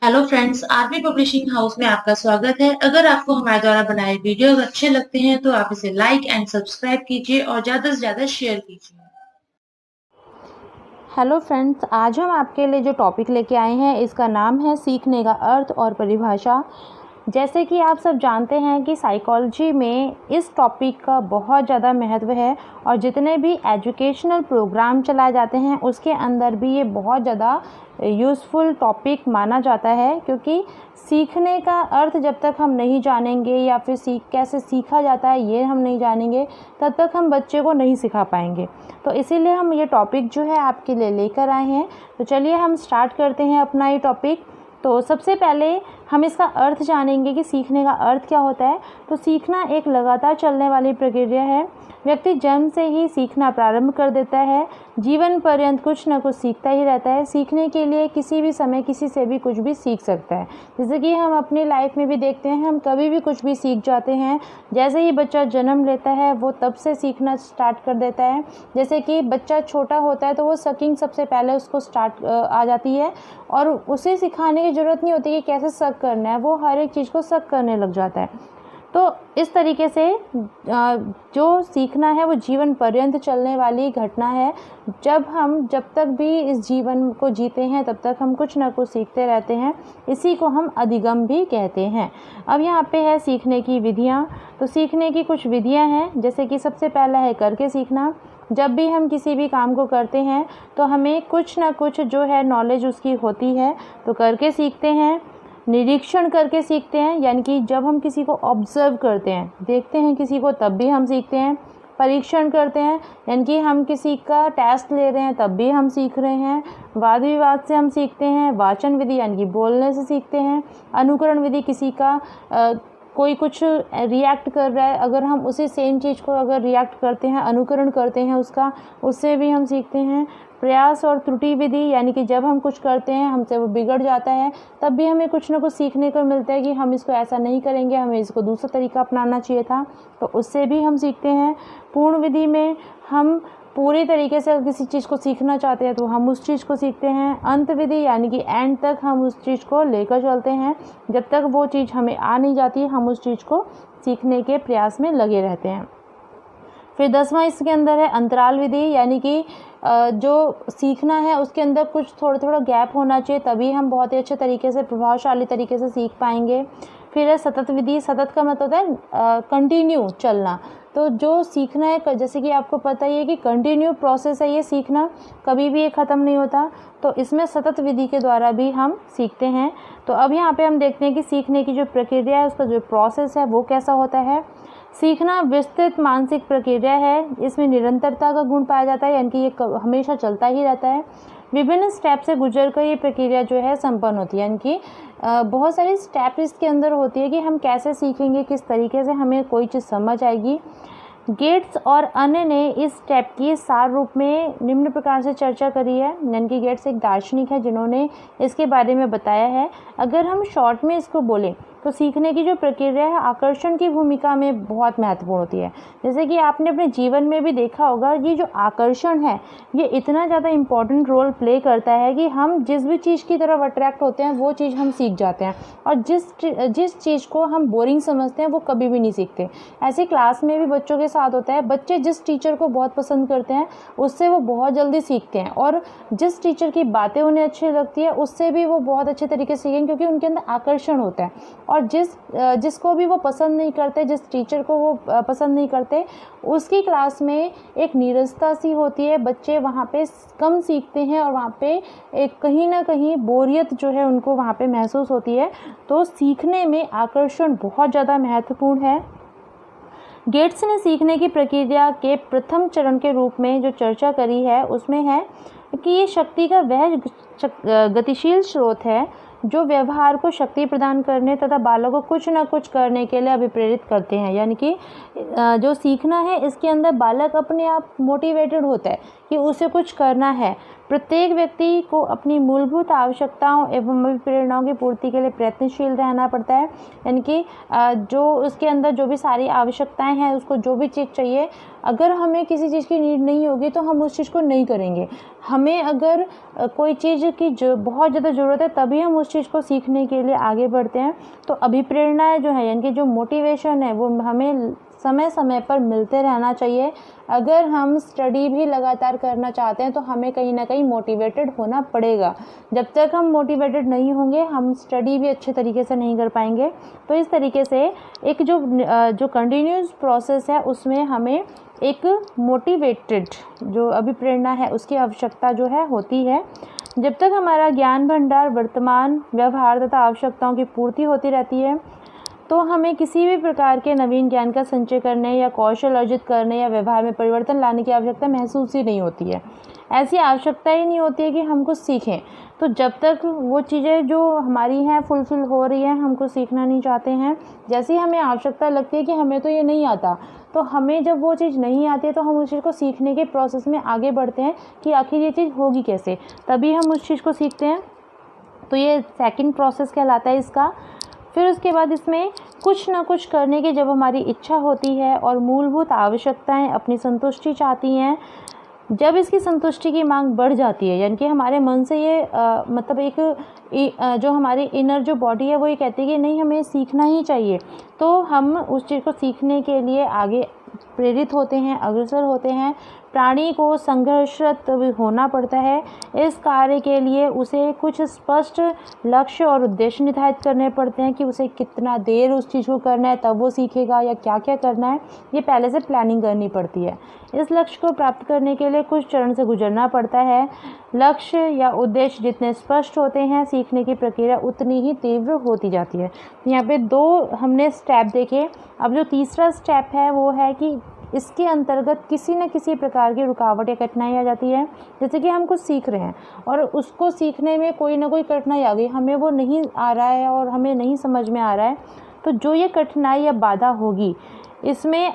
Hello friends, RB publishing house में आपका स्वागत है। अगर आपको हमारे द्वारा बनाए वीडियोस अच्छे लगते हैं तो आप इसे लाइक एंड सब्सक्राइब कीजिए और ज़्यादा से ज़्यादा शेयर कीजिए। हेलो फ्रेंड्स, आज हम आपके लिए जो टॉपिक लेके आए हैं इसका नाम है सीखने का अर्थ और परिभाषा। जैसे कि आप सब जानते हैं कि साइकोलॉजी में इस टॉपिक का बहुत ज़्यादा महत्व है और जितने भी एजुकेशनल प्रोग्राम चलाए जाते हैं उसके अंदर भी ये बहुत ज़्यादा यूज़फुल टॉपिक माना जाता है, क्योंकि सीखने का अर्थ जब तक हम नहीं जानेंगे या फिर कैसे सीखा जाता है ये हम नहीं जानेंगे तब तक हम बच्चे को नहीं सिखा पाएंगे। तो इसीलिए हम ये टॉपिक जो है आपके लिए लेकर आए हैं। तो चलिए हम स्टार्ट करते हैं अपना ये टॉपिक। तो सबसे पहले हम इसका अर्थ जानेंगे कि सीखने का अर्थ क्या होता है। तो सीखना एक लगातार चलने वाली प्रक्रिया है। व्यक्ति जन्म से ही सीखना प्रारंभ कर देता है, जीवन पर्यंत कुछ न कुछ सीखता ही रहता है। सीखने के लिए किसी भी समय किसी से भी कुछ भी सीख सकता है। जैसे कि हम अपनी लाइफ में भी देखते हैं, हम कभी भी कुछ भी सीख जाते हैं। जैसे ही बच्चा जन्म लेता है वो तब से सीखना स्टार्ट कर देता है। जैसे कि बच्चा छोटा होता है तो वो सकिंग सबसे पहले उसको स्टार्ट आ जाती है और उसे सिखाने की ज़रूरत नहीं होती कि कैसे सक करना है, वो हर एक चीज़ को सक करने लग जाता है। तो इस तरीके से जो सीखना है वो जीवन पर्यंत चलने वाली घटना है। जब तक भी इस जीवन को जीते हैं तब तक हम कुछ ना कुछ सीखते रहते हैं। इसी को हम अधिगम भी कहते हैं। अब यहाँ पे है सीखने की विधियाँ। तो सीखने की कुछ विधियाँ हैं, जैसे कि सबसे पहला है करके सीखना। जब भी हम किसी भी काम को करते हैं तो हमें कुछ ना कुछ जो है नॉलेज उसकी होती है, तो करके सीखते हैं। निरीक्षण करके सीखते हैं, यानी कि जब हम किसी को ऑब्जर्व करते हैं, देखते हैं किसी को, तब भी हम सीखते हैं। परीक्षण करते हैं, यानी कि हम किसी का टेस्ट ले रहे हैं तब भी हम सीख रहे हैं। वाद विवाद से हम सीखते हैं। वाचन विधि यानी कि बोलने से सीखते हैं। अनुकरण विधि, किसी का कोई कुछ रिएक्ट कर रहा है, अगर हम उसी सेम चीज़ को अगर रिएक्ट करते हैं, अनुकरण करते हैं उसका, उससे भी हम सीखते हैं। प्रयास और त्रुटि विधि, यानी कि जब हम कुछ करते हैं हमसे वो बिगड़ जाता है तब भी हमें कुछ ना कुछ सीखने को मिलता है कि हम इसको ऐसा नहीं करेंगे, हमें इसको दूसरा तरीका अपनाना चाहिए था, तो उससे भी हम सीखते हैं। पूर्ण विधि में हम पूरी तरीके से किसी चीज़ को सीखना चाहते हैं तो हम उस चीज़ को सीखते हैं। अंत विधि, यानी कि एंड तक हम उस चीज़ को लेकर चलते हैं। जब तक वो चीज़ हमें आ नहीं जाती हम उस चीज़ को सीखने के प्रयास में लगे रहते हैं। फिर 10वां इसके अंदर है अंतराल विधि, यानी कि जो सीखना है उसके अंदर कुछ थोड़ा थोड़ा गैप होना चाहिए, तभी हम बहुत ही अच्छे तरीके से प्रभावशाली तरीके से सीख पाएंगे। फिर है सतत विधि। सतत का मतलब है कंटिन्यू चलना। तो जो सीखना है, जैसे कि आपको पता ही है कि कंटिन्यू प्रोसेस है ये सीखना, कभी भी ये ख़त्म नहीं होता, तो इसमें सतत विधि के द्वारा भी हम सीखते हैं। तो अब यहाँ पे हम देखते हैं कि सीखने की जो प्रक्रिया है उसका जो प्रोसेस है वो कैसा होता है। सीखना विस्तृत मानसिक प्रक्रिया है, इसमें निरंतरता का गुण पाया जाता है, यानी कि ये हमेशा चलता ही रहता है। विभिन्न स्टेप से गुजरकर ये प्रक्रिया जो है संपन्न होती है, यानी कि बहुत सारी स्टेप इसके अंदर होती है कि हम कैसे सीखेंगे, किस तरीके से हमें कोई चीज़ समझ आएगी। गेट्स और अन्य ने इस स्टेप की सार रूप में निम्न प्रकार से चर्चा करी है, यानी कि गेट्स एक दार्शनिक है जिन्होंने इसके बारे में बताया है। अगर हम शॉर्ट में इसको बोलें तो सीखने की जो प्रक्रिया है आकर्षण की भूमिका में बहुत महत्वपूर्ण होती है। जैसे कि आपने अपने जीवन में भी देखा होगा, ये जो आकर्षण है ये इतना ज़्यादा इम्पॉर्टेंट रोल प्ले करता है कि हम जिस भी चीज़ की तरफ अट्रैक्ट होते हैं वो चीज़ हम सीख जाते हैं, और जिस चीज़ को हम बोरिंग समझते हैं वो कभी भी नहीं सीखते। ऐसे क्लास में भी बच्चों के साथ होता है, बच्चे जिस टीचर को बहुत पसंद करते हैं उससे वो बहुत जल्दी सीखते हैं, और जिस टीचर की बातें उन्हें अच्छी लगती है उससे भी वो बहुत अच्छे तरीके से सीखेंगे, क्योंकि उनके अंदर आकर्षण होता है। और जिसको भी वो पसंद नहीं करते, जिस टीचर को वो पसंद नहीं करते, उसकी क्लास में एक नीरसता सी होती है, बच्चे वहाँ पे कम सीखते हैं और वहाँ पे एक कहीं ना कहीं बोरियत जो है उनको वहाँ पे महसूस होती है। तो सीखने में आकर्षण बहुत ज़्यादा महत्वपूर्ण है। गेट्स ने सीखने की प्रक्रिया के प्रथम चरण के रूप में जो चर्चा करी है उसमें है कि ये शक्ति का वह गतिशील स्रोत है जो व्यवहार को शक्ति प्रदान करने तथा बालक को कुछ न कुछ करने के लिए अभिप्रेरित करते हैं। यानी कि जो सीखना है इसके अंदर बालक अपने आप मोटिवेटेड होता है कि उसे कुछ करना है। प्रत्येक व्यक्ति को अपनी मूलभूत आवश्यकताओं एवं अभिप्रेरणाओं की पूर्ति के लिए प्रयत्नशील रहना पड़ता है। यानी कि जो उसके अंदर जो भी सारी आवश्यकताएं हैं, उसको जो भी चीज़ चाहिए, अगर हमें किसी चीज़ की नीड नहीं होगी तो हम उस चीज़ को नहीं करेंगे। हमें अगर कोई चीज़ की जो बहुत ज़्यादा ज़रूरत है तभी हम उस चीज़ को सीखने के लिए आगे बढ़ते हैं। तो अभिप्रेरणाएं जो है, यानी कि जो मोटिवेशन है, वो हमें समय समय पर मिलते रहना चाहिए। अगर हम स्टडी भी लगातार करना चाहते हैं तो हमें कहीं ना कहीं मोटिवेटेड होना पड़ेगा। जब तक हम मोटिवेटेड नहीं होंगे हम स्टडी भी अच्छे तरीके से नहीं कर पाएंगे। तो इस तरीके से एक जो कंटिन्यूस प्रोसेस है उसमें हमें एक मोटिवेटेड जो अभिप्रेरणा है उसकी आवश्यकता जो है होती है। जब तक हमारा ज्ञान भंडार वर्तमान व्यवहार तथा आवश्यकताओं की पूर्ति होती रहती है तो हमें किसी भी प्रकार के नवीन ज्ञान का संचय करने या कौशल अर्जित करने या व्यवहार में परिवर्तन लाने की आवश्यकता महसूस ही नहीं होती है। ऐसी आवश्यकता ही नहीं होती है कि हम कुछ सीखें। तो जब तक वो चीज़ें जो हमारी हैं फुलफिल हो रही हैं, हम कुछ सीखना नहीं चाहते हैं, जैसे ही हमें आवश्यकता लगती है कि हमें तो ये नहीं आता, तो हमें जब वो चीज़ नहीं आती है तो हम उस चीज़ को सीखने के प्रोसेस में आगे बढ़ते हैं कि आखिर ये चीज़ होगी कैसे, तभी हम उस चीज़ को सीखते हैं। तो ये सेकंड प्रोसेस कहलाता है इसका। फिर उसके बाद इसमें कुछ ना कुछ करने की जब हमारी इच्छा होती है और मूलभूत आवश्यकताएं अपनी संतुष्टि चाहती हैं, जब इसकी संतुष्टि की मांग बढ़ जाती है, यानी कि हमारे मन से ये मतलब एक जो हमारी इनर जो बॉडी है वो ये कहती है कि नहीं हमें सीखना ही चाहिए, तो हम उस चीज़ को सीखने के लिए आगे प्रेरित होते हैं, अग्रसर होते हैं। प्राणी को संघर्षरत होना पड़ता है। इस कार्य के लिए उसे कुछ स्पष्ट लक्ष्य और उद्देश्य निर्धारित करने पड़ते हैं कि उसे कितना देर उस चीज़ को करना है, तब वो सीखेगा या क्या क्या करना है, ये पहले से प्लानिंग करनी पड़ती है। इस लक्ष्य को प्राप्त करने के लिए कुछ चरण से गुजरना पड़ता है। लक्ष्य या उद्देश्य जितने स्पष्ट होते हैं, सीखने की प्रक्रिया उतनी ही तीव्र होती जाती है। यहाँ पे 2 हमने स्टेप देखे। अब जो तीसरा स्टेप है वो है कि इसके अंतर्गत किसी न किसी प्रकार की रुकावट या कठिनाई आ जाती है। जैसे कि हम कुछ सीख रहे हैं और उसको सीखने में कोई ना कोई कठिनाई आ गई, हमें वो नहीं आ रहा है और हमें नहीं समझ में आ रहा है, तो जो ये कठिनाई या बाधा होगी इसमें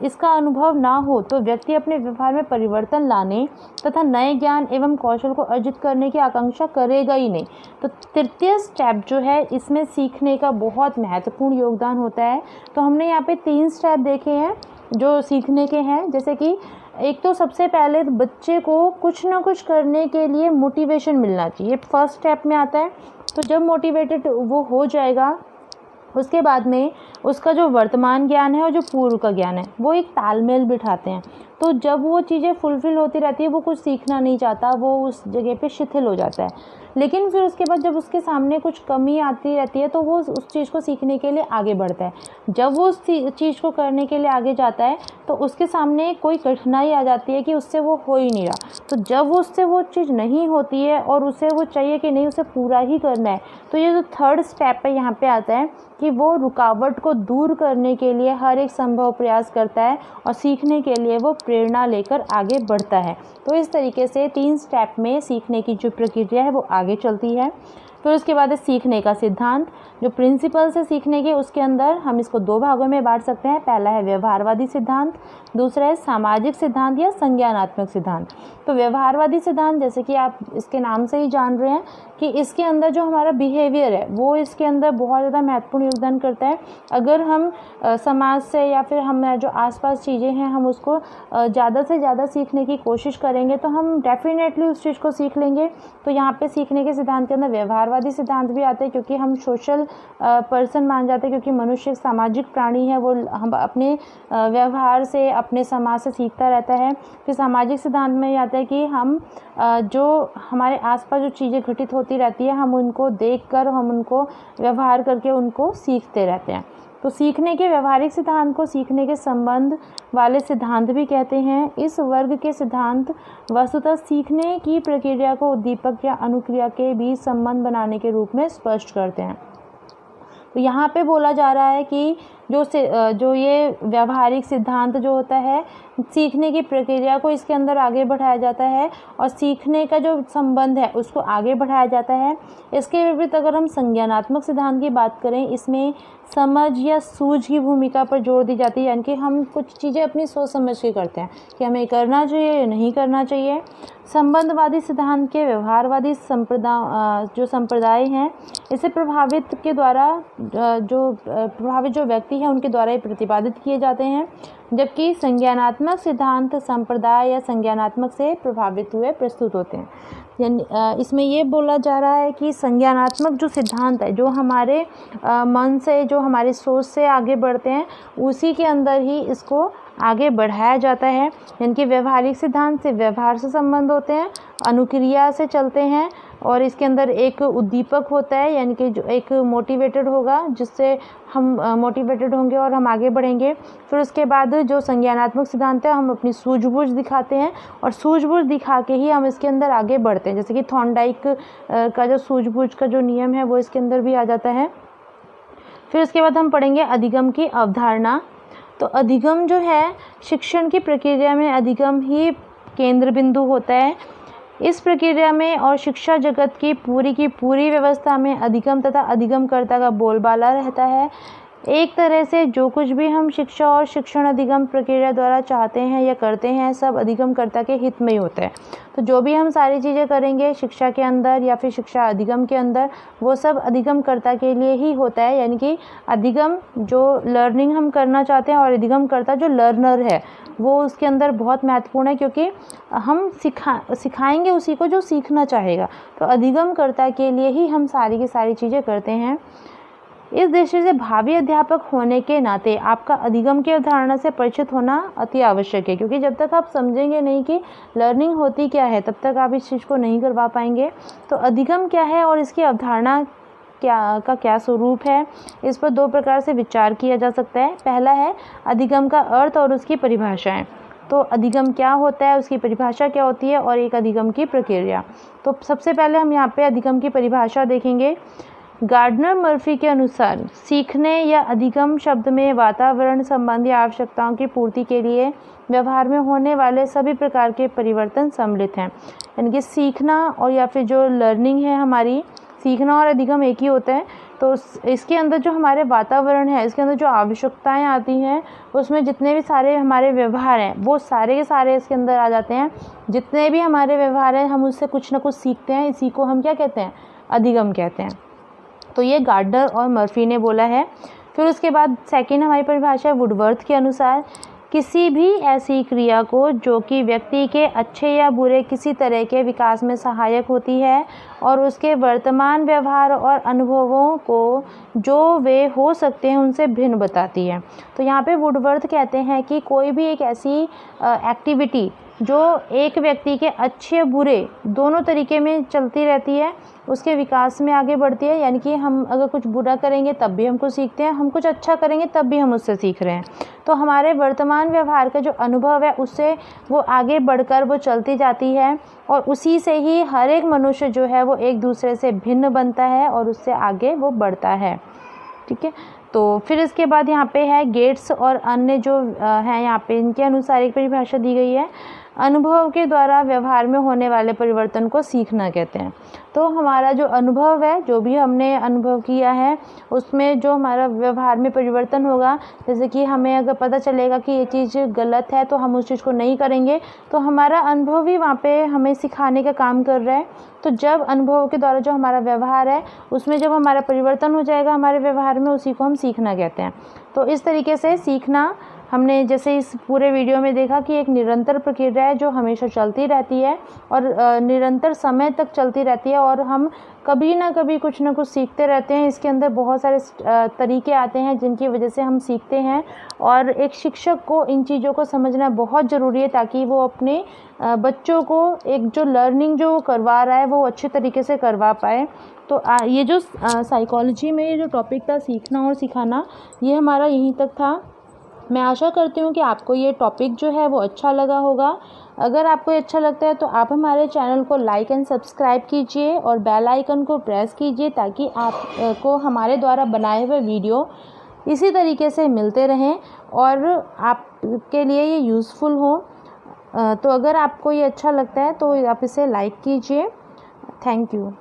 इसका अनुभव ना हो तो व्यक्ति अपने व्यवहार में परिवर्तन लाने तथा नए ज्ञान एवं कौशल को अर्जित करने की आकांक्षा करेगा ही नहीं। तो तृतीय स्टेप जो है इसमें सीखने का बहुत महत्वपूर्ण योगदान होता है। तो हमने यहाँ पे 3 स्टेप देखे हैं जो सीखने के हैं। जैसे कि एक तो सबसे पहले बच्चे को कुछ ना कुछ करने के लिए मोटिवेशन मिलना चाहिए, फर्स्ट स्टेप में आता है। तो जब मोटिवेटेड वो हो जाएगा उसके बाद में उसका जो वर्तमान ज्ञान है और जो पूर्व का ज्ञान है वो एक तालमेल बिठाते हैं। तो जब वो चीज़ें फुलफिल होती रहती है, वो कुछ सीखना नहीं चाहता, वो उस जगह पे शिथिल हो जाता है। लेकिन फिर उसके बाद जब उसके सामने कुछ कमी आती रहती है तो वो उस चीज़ को सीखने के लिए आगे बढ़ता है। जब वो उस चीज़ को करने के लिए आगे जाता है तो उसके सामने कोई कठिनाई आ जाती है कि उससे वो हो ही नहीं रहा। तो जब वो उससे वो चीज़ नहीं होती है और उसे वो चाहिए कि नहीं उसे पूरा ही करना है, तो ये जो थर्ड स्टेप है यहाँ पे आता है कि वो रुकावट को दूर करने के लिए हर एक संभव प्रयास करता है और सीखने के लिए वो प्रेरणा लेकर आगे बढ़ता है। तो इस तरीके से 3 स्टेप में सीखने की जो प्रक्रिया है वो आगे चलती है। फिर उसके बाद है सीखने का सिद्धांत। जो प्रिंसिपल्स है सीखने के, उसके अंदर हम इसको 2 भागों में बांट सकते हैं। पहला है व्यवहारवादी सिद्धांत, दूसरा है सामाजिक सिद्धांत या संज्ञानात्मक सिद्धांत। तो व्यवहारवादी सिद्धांत जैसे कि आप इसके नाम से ही जान रहे हैं कि इसके अंदर जो हमारा बिहेवियर है वो इसके अंदर बहुत ज़्यादा महत्वपूर्ण योगदान करता है। अगर हम समाज से या फिर हम जो आसपास चीज़ें हैं हम उसको ज़्यादा से ज़्यादा सीखने की कोशिश करेंगे तो हम डेफिनेटली उस चीज़ को सीख लेंगे। तो यहाँ पे सीखने के सिद्धांत के अंदर व्यवहारवादी सिद्धांत भी आते हैं, क्योंकि हम सोशल पर्सन मान जाते हैं, क्योंकि मनुष्य सामाजिक प्राणी है, वो हम अपने व्यवहार से अपने समाज से सीखता रहता है। फिर सामाजिक सिद्धांत में ये आता है कि हम जो हमारे आसपास जो चीज़ें घटित होती रहती है हम उनको देखकर हम उनको व्यवहार करके उनको सीखते रहते हैं। तो सीखने के व्यवहारिक सिद्धांत को सीखने के संबंध वाले सिद्धांत भी कहते हैं। इस वर्ग के सिद्धांत वस्तुतः सीखने की प्रक्रिया को उद्दीपक या अनुक्रिया के बीच संबंध बनाने के रूप में स्पष्ट करते हैं। तो यहाँ पे बोला जा रहा है कि जो ये व्यावहारिक सिद्धांत जो होता है, सीखने की प्रक्रिया को इसके अंदर आगे बढ़ाया जाता है और सीखने का जो संबंध है उसको आगे बढ़ाया जाता है। इसके विपरीत अगर हम संज्ञानात्मक सिद्धांत की बात करें, इसमें समझ या सूझ की भूमिका पर जोर दी जाती है, यानी कि हम कुछ चीज़ें अपनी सोच समझ के करते हैं कि हमें करना चाहिए या नहीं करना चाहिए। संबंधवादी सिद्धांत के व्यवहारवादी संप्रदाय हैं, इसे प्रभावित जो व्यक्ति हैं उनके द्वारा ये प्रतिपादित किए जाते हैं, जबकि संज्ञानात्मक सिद्धांत संप्रदाय या संज्ञानात्मक से प्रभावित हुए प्रस्तुत होते हैं। यानी इसमें ये बोला जा रहा है कि संज्ञानात्मक जो सिद्धांत है, जो हमारे मन से, जो हमारी सोच से आगे बढ़ते हैं, उसी के अंदर ही इसको आगे बढ़ाया जाता है। यानी कि व्यवहारिक सिद्धांत से व्यवहार से संबंध होते हैं, अनुक्रिया से चलते हैं और इसके अंदर एक उद्दीपक होता है, यानी कि जो एक मोटिवेटेड होगा, जिससे हम मोटिवेटेड होंगे और हम आगे बढ़ेंगे। फिर उसके बाद जो संज्ञानात्मक सिद्धांत है, हम अपनी सूझबूझ दिखाते हैं और सूझबूझ दिखा के ही हम इसके अंदर आगे बढ़ते हैं। जैसे कि थॉर्नडाइक का जो सूझबूझ का जो नियम है वो इसके अंदर भी आ जाता है। फिर उसके बाद हम पढ़ेंगे अधिगम की अवधारणा। तो अधिगम जो है, शिक्षण की प्रक्रिया में अधिगम ही केंद्र बिंदु होता है। इस प्रक्रिया में और शिक्षा जगत की पूरी व्यवस्था में अधिगम तथा अधिगमकर्ता का बोलबाला रहता है। एक तरह से जो कुछ भी हम शिक्षा और शिक्षण अधिगम प्रक्रिया द्वारा चाहते हैं या करते हैं, सब अधिगमकर्ता के हित में ही होता है। तो जो भी हम सारी चीज़ें करेंगे शिक्षा के अंदर या फिर शिक्षा अधिगम के अंदर, वो सब अधिगमकर्ता के लिए ही होता है। यानी कि अधिगम जो लर्निंग हम करना चाहते हैं और अधिगमकर्ता जो लर्नर है वो उसके अंदर बहुत महत्वपूर्ण है, क्योंकि हम सिखाएंगे उसी को जो सीखना चाहेगा। तो अधिगमकर्ता के लिए ही हम सारी की सारी चीज़ें करते हैं। इस दृष्टि से भावी अध्यापक होने के नाते आपका अधिगम की अवधारणा से परिचित होना अति आवश्यक है, क्योंकि जब तक आप समझेंगे नहीं कि लर्निंग होती क्या है, तब तक आप इस चीज़ को नहीं करवा पाएंगे। तो अधिगम क्या है और इसकी अवधारणा क्या स्वरूप है, इस पर दो प्रकार से विचार किया जा सकता है। पहला है अधिगम का अर्थ और उसकी परिभाषाएं। तो अधिगम क्या होता है, उसकी परिभाषा क्या होती है और एक अधिगम की प्रक्रिया। तो सबसे पहले हम यहाँ पे अधिगम की परिभाषा देखेंगे। गार्डनर मर्फी के अनुसार सीखने या अधिगम शब्द में वातावरण संबंधी आवश्यकताओं की पूर्ति के लिए व्यवहार में होने वाले सभी प्रकार के परिवर्तन सम्मिलित हैं। यानी कि सीखना और या फिर जो लर्निंग है हमारी, सीखना और अधिगम एक ही होता है। तो इसके अंदर जो हमारे वातावरण है, इसके अंदर जो आवश्यकताएं आती हैं, उसमें जितने भी सारे हमारे व्यवहार हैं वो सारे के सारे इसके अंदर आ जाते हैं। जितने भी हमारे व्यवहार हैं हम उससे कुछ ना कुछ सीखते हैं, इसी को हम क्या कहते हैं, अधिगम कहते हैं। तो ये गार्डनर और मर्फी ने बोला है। फिर उसके बाद सेकंड हमारी परिभाषा है वुडवर्थ के अनुसार, किसी भी ऐसी क्रिया को जो कि व्यक्ति के अच्छे या बुरे किसी तरह के विकास में सहायक होती है और उसके वर्तमान व्यवहार और अनुभवों को जो वे हो सकते हैं उनसे भिन्न बताती है। तो यहाँ पे वुडवर्थ कहते हैं कि कोई भी एक ऐसी एक्टिविटी जो एक व्यक्ति के अच्छे बुरे दोनों तरीके में चलती रहती है, उसके विकास में आगे बढ़ती है। यानी कि हम अगर कुछ बुरा करेंगे तब भी हम कुछ सीखते हैं, हम कुछ अच्छा करेंगे तब भी हम उससे सीख रहे हैं। तो हमारे वर्तमान व्यवहार का जो अनुभव है उससे वो आगे बढ़कर वो चलती जाती है और उसी से ही हर एक मनुष्य जो है वो एक दूसरे से भिन्न बनता है और उससे आगे वो बढ़ता है। ठीक है। तो फिर इसके बाद यहाँ पे है गेट्स और अन्य जो हैं यहाँ पे, इनके अनुसार एक परिभाषा दी गई है। अनुभव के द्वारा व्यवहार में होने वाले परिवर्तन को सीखना कहते हैं। तो हमारा जो अनुभव है, जो भी हमने अनुभव किया है, उसमें जो हमारा व्यवहार में परिवर्तन होगा, जैसे कि हमें अगर पता चलेगा कि ये चीज़ गलत है तो हम उस चीज़ को नहीं करेंगे, तो हमारा अनुभव ही वहाँ पे हमें सिखाने का काम कर रहा है। तो जब अनुभव के द्वारा जो हमारा व्यवहार है उसमें जब हमारा परिवर्तन हो जाएगा हमारे व्यवहार में, उसी को हम सीखना कहते हैं। तो इस तरीके से सीखना हमने जैसे इस पूरे वीडियो में देखा कि एक निरंतर प्रक्रिया है जो हमेशा चलती रहती है और निरंतर समय तक चलती रहती है और हम कभी ना कभी कुछ ना कुछ सीखते रहते हैं। इसके अंदर बहुत सारे तरीके आते हैं जिनकी वजह से हम सीखते हैं और एक शिक्षक को इन चीज़ों को समझना बहुत ज़रूरी है ताकि वो अपने बच्चों को एक जो लर्निंग जो करवा रहा है वो अच्छे तरीके से करवा पाए। तो ये जो साइकोलॉजी में ये जो टॉपिक था सीखना और सिखाना, ये हमारा यहीं तक था। मैं आशा करती हूँ कि आपको ये टॉपिक जो है वो अच्छा लगा होगा। अगर आपको ये अच्छा लगता है तो आप हमारे चैनल को लाइक एंड सब्सक्राइब कीजिए और बेल आइकन को प्रेस कीजिए, ताकि आपको हमारे द्वारा बनाए हुए वीडियो इसी तरीके से मिलते रहें और आपके लिए ये यूज़फुल हो। तो अगर आपको ये अच्छा लगता है तो आप इसे लाइक कीजिए। Thank you.